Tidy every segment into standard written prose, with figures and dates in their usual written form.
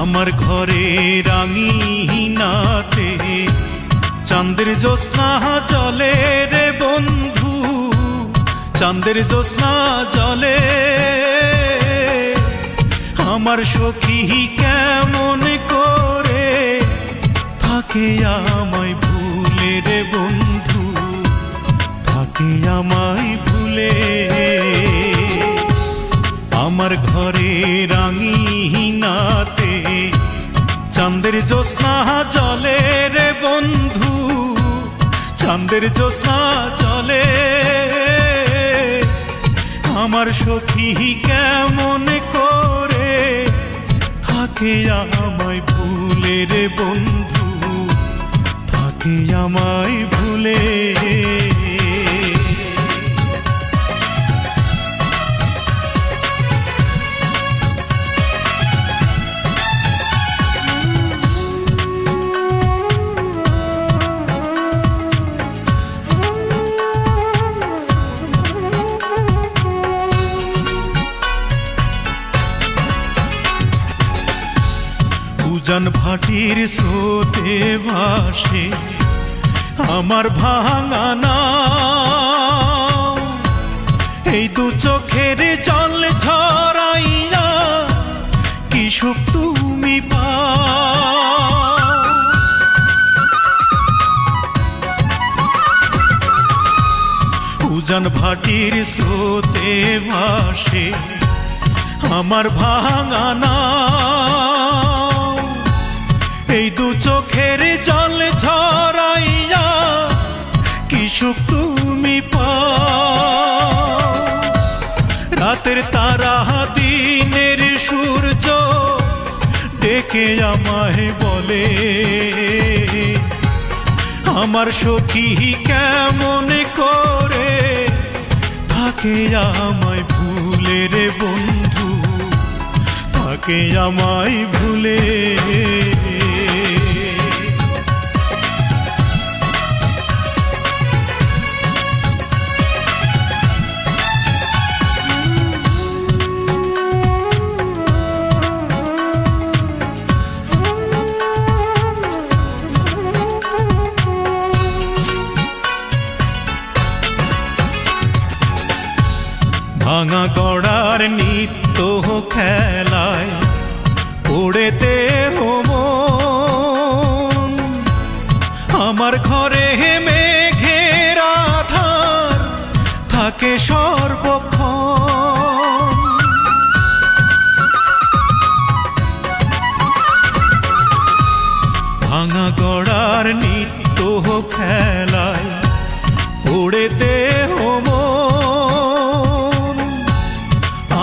আমার ঘরে রাঙিনাতে চাঁদের জ্যোৎস্না জলে রে বন্ধু, চাঁদের জ্যোৎস্না জলে। আমার সখী কেমন করে থাকে আমায় ভুলে রে বন্ধু, থাকে আমায় ভুলে। আমার ঘরে রাঙিনাতে চাঁদের জ্যোৎস্না জলে রে বন্ধু, চাঁদের জ্যোৎস্না জলে। আমার সখী কেমন করে থাকে আমায় ভুলে রে বন্ধু, থাকে আমায় ভুলে। উজান ভাটির স্রোতে ভাসে আমার ভাঙা নাও, এই দু চোখের জল ঝরাইয়া কি সুখ তুমি পাও। উজান ভাটির স্রোতে ভাসে আমার ভাঙা নাও, এই দু চোখের জল ঝরাইয়া কি সুখ তুমি পাও। রাতের তারা দিনের সূর্য ডেকে আমায় বলে, আমার সখী কেমন করে থাকে আমায় ভুলে রে বন্ধু, থাকে আমায় ভুলে। ভাঙা গড়ার নিত্য খেলায় পড়েতে মন, আমার ঘরে মেঘের আধার থাকে সর্বক্ষণ। ভাঙা গড়ার নিত্য খেলায় পড়েতে মন,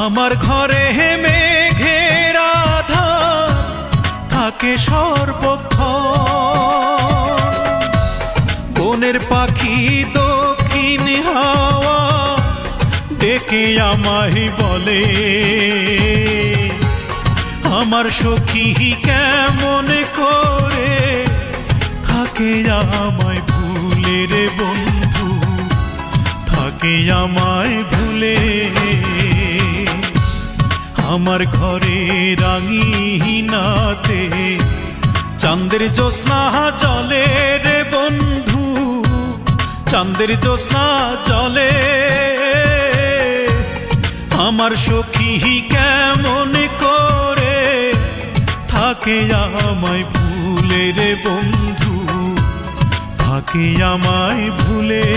আমার ঘরে মেঘের আধার থাকে সর্বক্ষণ। বনের পাখি দক্ষিণ হাওয়া ডেকে আমায় বলে, আমার সখী কেমন করে থাকে আমায় ভুলে রে বন্ধু, থাকে আমায় ভুলে। আমার ঘরে রাঙিনাতে চাঁদের জ্যোৎস্না জলে রে বন্ধু, চাঁদের জ্যোৎস্না জলে। আমার সখী কেমন করে থাকে আমায় ভুলে রে বন্ধু, থাকে আমায় ভুলে।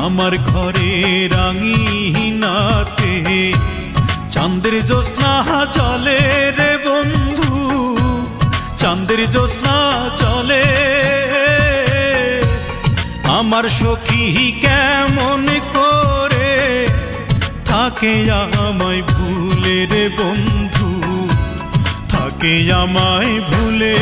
আমার ঘরে রাঙিনাতে চাঁদের জ্যোৎস্না জলে রে বন্ধু, চাঁদের জ্যোৎস্না জলে। আমার সখী কেমন করে থাকে আমায় ভুলে রে বন্ধু, থাকে আমায় ভুলে।